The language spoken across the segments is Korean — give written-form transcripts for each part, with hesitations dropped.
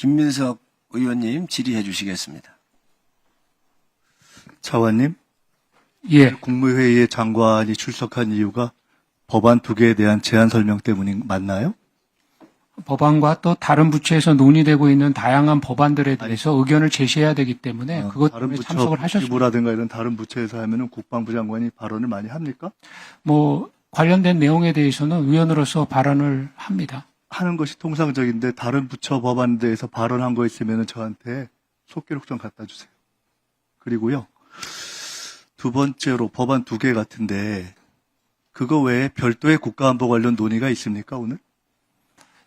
김민석 의원님 질의해 주시겠습니다. 차관님, 예, 국무회의에 장관이 출석한 이유가 법안 2개에 대한 제안 설명 때문이 맞나요? 법안과 또 다른 부처에서 논의되고 있는 다양한 법안들에 대해서 의견을 제시해야 되기 때문에 그것 다른 때문에 부처 참석을 하셨습니다. 기부라든가 이런 다른 부처에서 하면은 국방부 장관이 발언을 많이 합니까? 뭐 관련된 내용에 대해서는 의원으로서 발언을 합니다. 하는 것이 통상적인데 다른 부처 법안에 대해서 발언한 거 있으면은 저한테 속기록 좀 갖다 주세요. 그리고요, 두 번째로 법안 2개 같은데 그거 외에 별도의 국가안보 관련 논의가 있습니까 오늘?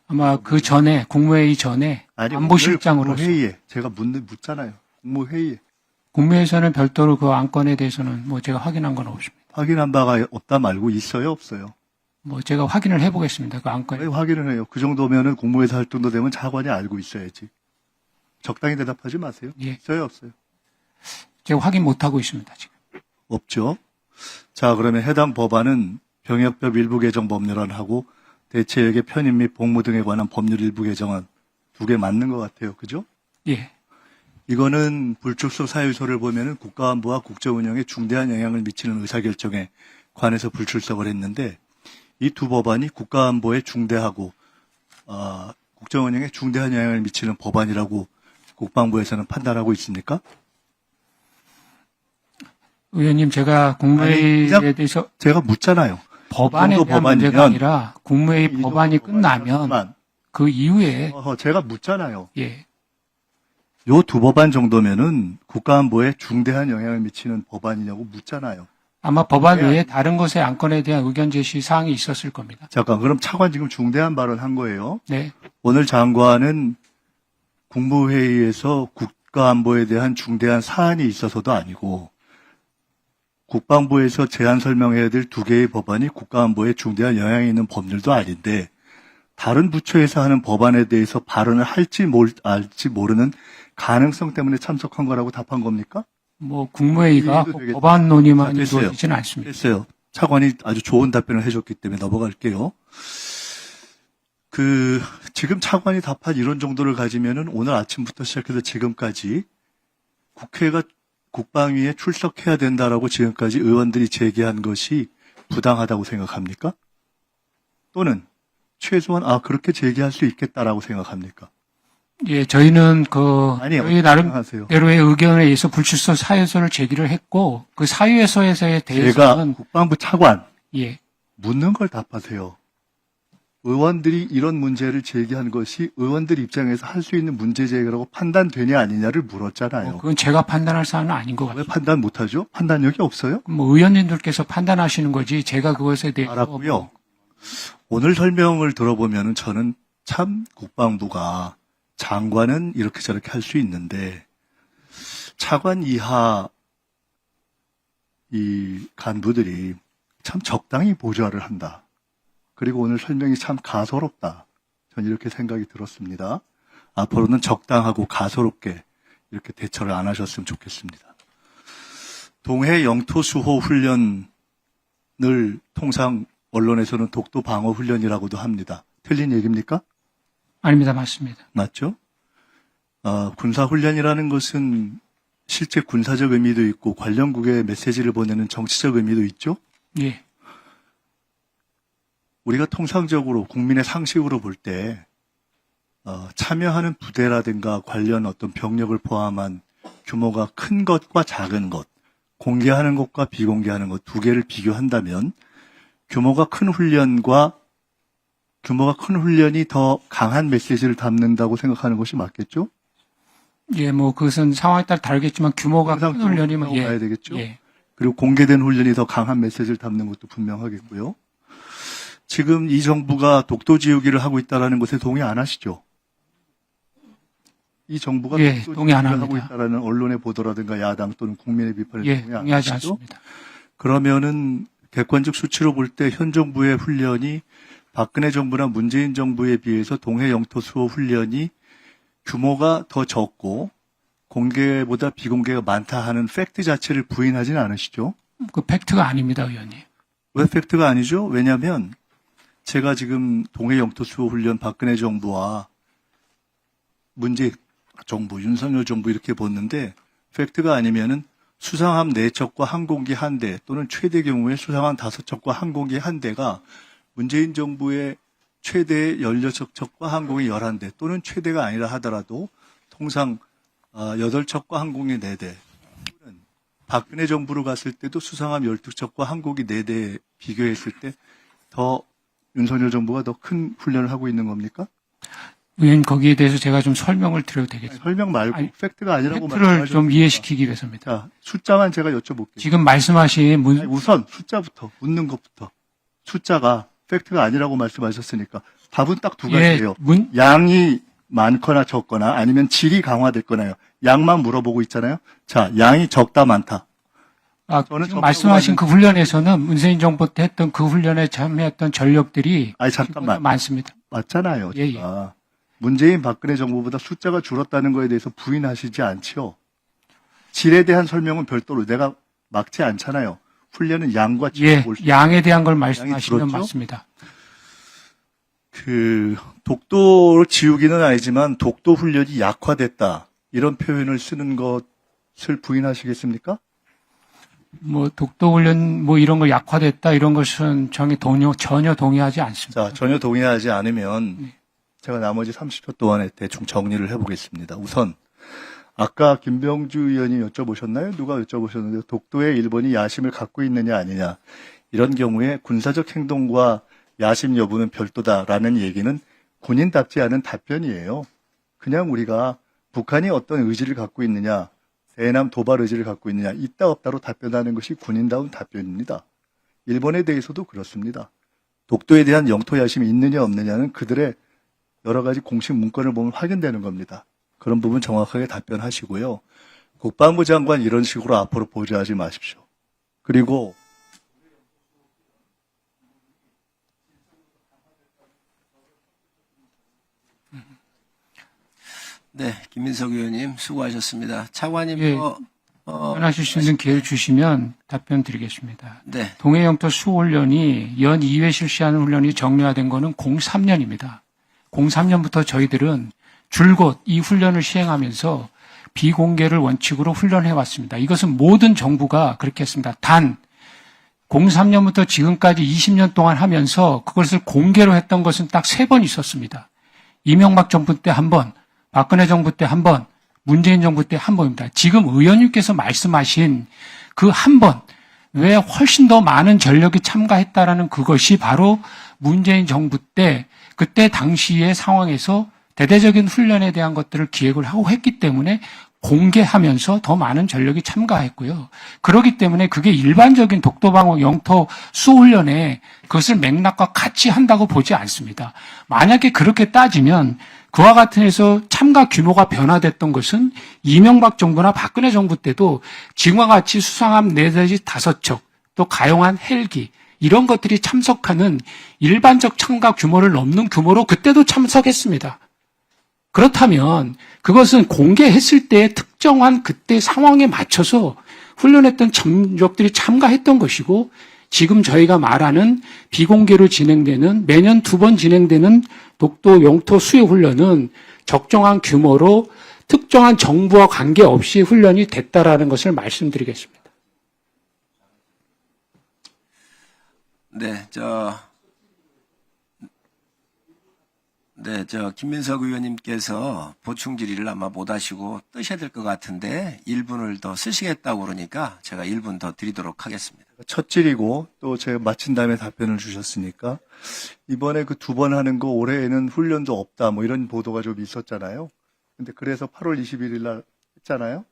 아마 그 전에 국무회의 전에 안보실장으로서 국무회의에 제가 묻잖아요. 국무회의에 국무회의에서는 별도로 그 안건에 대해서는 뭐 제가 확인한 건 없습니다. 확인한 바가 없다 말고 있어요, 없어요? 뭐 제가 확인을 해보겠습니다. 그 안건에. 왜 확인을 해요? 그 정도면은 국무회의에서 할 정도 되면 차관이 알고 있어야지. 적당히 대답하지 마세요. 예. 있어요, 없어요? 제가 확인 못하고 있습니다. 지금. 없죠. 자, 그러면 해당 법안은 병역법 일부 개정 법률안하고 대체역의 편입 및 복무 등에 관한 법률 일부 개정안 2개 맞는 것 같아요. 그죠? 예, 이거는 불출석 사유서를 보면은 국가안보와 국정운영에 중대한 영향을 미치는 의사결정에 관해서 불출석을 했는데 이 두 법안이 국가안보에 중대하고 국정운영에 중대한 영향을 미치는 법안이라고 국방부에서는 판단하고 있습니까? 의원님 제가 국무회의에 대해서 제가 묻잖아요. 법안에 이 정도 대한 문제가 법안이면 아니라 국무회의 이 법안이 정도 끝나면 법안이면 그 이후에 제가 묻잖아요. 예, 요 두 법안 정도면은 국가안보에 중대한 영향을 미치는 법안이냐고 묻잖아요. 아마 법안 외에 다른 것의 안건에 대한 의견 제시 사항이 있었을 겁니다. 잠깐, 그럼 차관 지금 중대한 발언 한 거예요. 네, 오늘 장관은 국무회의에서 국가안보에 대한 중대한 사안이 있어서도 아니고 국방부에서 제안 설명해야 될 2개의 법안이 국가안보에 중대한 영향이 있는 법률도 아닌데 다른 부처에서 하는 법안에 대해서 발언을 할지 말지 모르는 가능성 때문에 참석한 거라고 답한 겁니까? 뭐 국무회의가 이해도 되겠죠. 법안 논의만 됐어요. 이루어지지는 않습니다. 됐어요. 차관이 아주 좋은 답변을 해줬기 때문에 넘어갈게요. 지금 차관이 답한 이런 정도를 가지면은 오늘 아침부터 시작해서 지금까지 국회가 국방위에 출석해야 된다라고 지금까지 의원들이 제기한 것이 부당하다고 생각합니까? 또는 최소한 그렇게 제기할 수 있겠다라고 생각합니까? 예, 저희는 아니, 저희 하세요. 나름대로의 의견에 의해서 불출석 사유서를 제기를 했고 그 사유서에 제가 대해서는 국방부 차관 예, 묻는 걸 답하세요. 의원들이 이런 문제를 제기한 것이 의원들 입장에서 할 수 있는 문제 제기라고 판단되냐 아니냐를 물었잖아요. 그건 제가 판단할 사안은 아닌 것 왜 같아요. 판단 못하죠? 판단력이 없어요? 뭐 의원님들께서 판단하시는 거지 제가 그것에 대해서 알았고요. 오늘 설명을 들어보면 저는 참 국방부가 장관은 이렇게 저렇게 할 수 있는데 차관 이하 이 간부들이 참 적당히 보좌를 한다. 그리고 오늘 설명이 참 가소롭다. 저는 이렇게 생각이 들었습니다. 앞으로는 적당하고 가소롭게 이렇게 대처를 안 하셨으면 좋겠습니다. 동해 영토 수호 훈련을 통상 언론에서는 독도 방어 훈련이라고도 합니다. 틀린 얘기입니까? 아닙니다, 맞습니다. 맞죠? 군사 훈련이라는 것은 실제 군사적 의미도 있고 관련국에 메시지를 보내는 정치적 의미도 있죠? 예, 우리가 통상적으로 국민의 상식으로 볼 때 참여하는 부대라든가 관련 어떤 병력을 포함한 규모가 큰 것과 작은 것, 공개하는 것과 비공개하는 것 2개를 비교한다면 규모가 큰 훈련이 더 강한 메시지를 담는다고 생각하는 것이 맞겠죠? 예, 뭐 그것은 상황에 따라 다르겠지만 규모가 큰 훈련이면 봐야 되겠죠? 예, 그리고 공개된 훈련이 더 강한 메시지를 담는 것도 분명하겠고요. 지금 이 정부가 독도 지우기를 하고 있다는 것에 동의 안 하시죠? 이 정부가 예, 독도 동의 안 지우기를 하고 합니다. 있다는 언론의 보도라든가 야당 또는 국민의 비판에 예, 동의 안 동의하지 하시죠? 않습니다. 그러면은 객관적 수치로 볼 때 현 정부의 훈련이 박근혜 정부나 문재인 정부에 비해서 동해 영토 수호 훈련이 규모가 더 적고 공개보다 비공개가 많다 하는 팩트 자체를 부인하지는 않으시죠? 그 팩트가 아닙니다, 의원님. 왜 팩트가 아니죠? 왜냐하면 제가 지금 동해 영토 수호 훈련 박근혜 정부와 문재인 정부, 윤석열 정부 이렇게 보는데 팩트가 아니면은 수상함 4척과 항공기 1대 또는 최대 경우에 수상함 5척과 항공기 1대가 문재인 정부의 최대 16척과 항공기 11대 또는 최대가 아니라 하더라도 통상 8척과 항공기 4대 또는 박근혜 정부로 갔을 때도 수상함 12척과 항공기 4대 비교했을 때 더 윤석열 정부가 더 큰 훈련을 하고 있는 겁니까? 의원 거기에 대해서 제가 좀 설명을 드려도 되겠습니다. 설명 말고 아니, 팩트가 아니라고 팩트를 좀 말씀하셨으니까. 이해시키기 위해서입니다. 자, 숫자만 제가 여쭤볼게요. 지금 말씀하신 아니, 우선 숫자부터 묻는 것부터 숫자가 팩트가 아니라고 말씀하셨으니까 답은 딱 두 가지예요. 양이 많거나 적거나 아니면 질이 강화됐거나요. 양만 물어보고 있잖아요. 자, 양이 적다 많다. 저는 지금 말씀하신 그 훈련에서는 문재인 정부 때 했던 그 훈련에 참여했던 전력들이 아니 잠깐만 많습니다. 맞잖아요. 예, 제가. 문재인 박근혜 정부보다 숫자가 줄었다는 거에 대해서 부인하시지 않죠. 질에 대한 설명은 별도로 내가 막지 않잖아요. 훈련은 양과 질을 예, 볼 수. 양에 대한 걸 말씀하시면 줄었죠? 맞습니다. 독도 지우기는 아니지만 독도 훈련이 약화됐다 이런 표현을 쓰는 것을 부인하시겠습니까? 독도 훈련 이런 걸 약화됐다 이런 것은 전혀 동의하지 않습니다. 자, 전혀 동의하지 않으면 제가 나머지 30초 동안에 대충 정리를 해보겠습니다. 우선 아까 김병주 의원이 여쭤보셨나요? 누가 여쭤보셨는데 독도에 일본이 야심을 갖고 있느냐 아니냐 이런 경우에 군사적 행동과 야심 여부는 별도다라는 얘기는 군인답지 않은 답변이에요. 그냥 우리가 북한이 어떤 의지를 갖고 있느냐 대남 도발 의지를 갖고 있느냐 있다 없다로 답변하는 것이 군인다운 답변입니다. 일본에 대해서도 그렇습니다. 독도에 대한 영토 야심이 있느냐 없느냐는 그들의 여러 가지 공식 문건을 보면 확인되는 겁니다. 그런 부분 정확하게 답변하시고요. 국방부 장관 이런 식으로 앞으로 보좌하지 마십시오. 그리고 네, 김민석 의원님 수고하셨습니다. 차관님 예. 답변하실 수 있는 기회를 주시면 답변 드리겠습니다. 네, 동해영토 수훈련이 연 2회 실시하는 훈련이 정례화된 거는 03년입니다. 03년부터 저희들은 줄곧 이 훈련을 시행하면서 비공개를 원칙으로 훈련해 왔습니다. 이것은 모든 정부가 그렇게 했습니다. 단 03년부터 지금까지 20년 동안 하면서 그것을 공개로 했던 것은 딱 3번 있었습니다. 이명박 정부 때 한 번, 박근혜 정부 때 한 번, 문재인 정부 때 한 번입니다. 지금 의원님께서 말씀하신 그 한 번, 왜 훨씬 더 많은 전력이 참가했다라는 그것이 바로 문재인 정부 때 그때 당시의 상황에서 대대적인 훈련에 대한 것들을 기획을 하고 했기 때문에 공개하면서 더 많은 전력이 참가했고요. 그렇기 때문에 그게 일반적인 독도방어 영토 수훈련에 그것을 맥락과 같이 한다고 보지 않습니다. 만약에 그렇게 따지면 그와 같은 해서 참가 규모가 변화됐던 것은 이명박 정부나 박근혜 정부 때도 지금과 같이 수상함 4대지 5척, 또 가용한 헬기 이런 것들이 참석하는 일반적 참가 규모를 넘는 규모로 그때도 참석했습니다. 그렇다면 그것은 공개했을 때 특정한 그때 상황에 맞춰서 훈련했던 전력들이 참가했던 것이고 지금 저희가 말하는 비공개로 진행되는 매년 2번 진행되는 독도 영토 수해 훈련은 적정한 규모로 특정한 정부와 관계없이 훈련이 됐다라는 것을 말씀드리겠습니다. 김민석 의원님께서 보충 질의를 아마 못 하시고 뜨셔야 될 것 같은데 1분을 더 쓰시겠다고 그러니까 제가 1분 더 드리도록 하겠습니다. 첫 질이고 또 제가 마친 다음에 답변을 주셨으니까 이번에 그 2번 하는 거 올해에는 훈련도 없다 뭐 이런 보도가 좀 있었잖아요. 근데 그래서 8월 21일 날 했잖아요.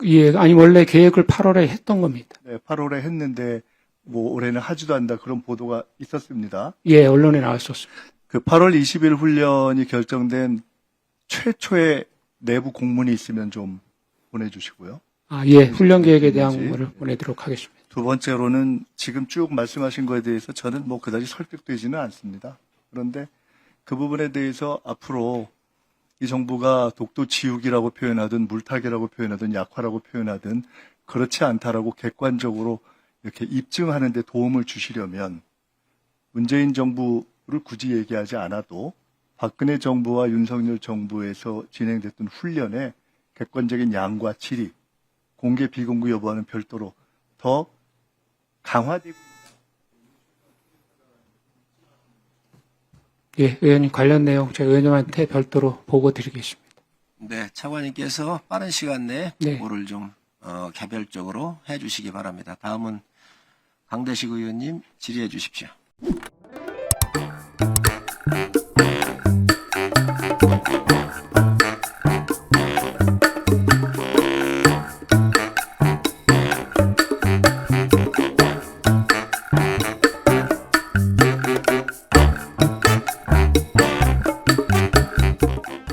예, 아니 원래 계획을 8월에 했던 겁니다. 네, 8월에 했는데 뭐 올해는 하지도 않는다 그런 보도가 있었습니다. 예, 언론에 나왔었습니다. 그 8월 20일 훈련이 결정된 최초의 내부 공문이 있으면 좀 보내주시고요. 예, 훈련 계획에 대한 뭔지. 거를 보내도록 하겠습니다. 두 번째로는 지금 쭉 말씀하신 거에 대해서 저는 뭐 그다지 설득되지는 않습니다. 그런데 그 부분에 대해서 앞으로 이 정부가 독도 지우기라고 표현하든 물타기라고 표현하든 약화라고 표현하든 그렇지 않다라고 객관적으로 이렇게 입증하는 데 도움을 주시려면 문재인 정부를 굳이 얘기하지 않아도 박근혜 정부와 윤석열 정부에서 진행됐던 훈련의 객관적인 양과 질이 공개 비공개 여부와는 별도로 더 강화되고 예, 의원님 관련 내용 제가 의원님한테 별도로 보고 드리겠습니다. 네, 차관님께서 빠른 시간 내에 네. 보고를 좀 개별적으로 해주시기 바랍니다. 다음은 강대식 의원님 질의해 주십시오.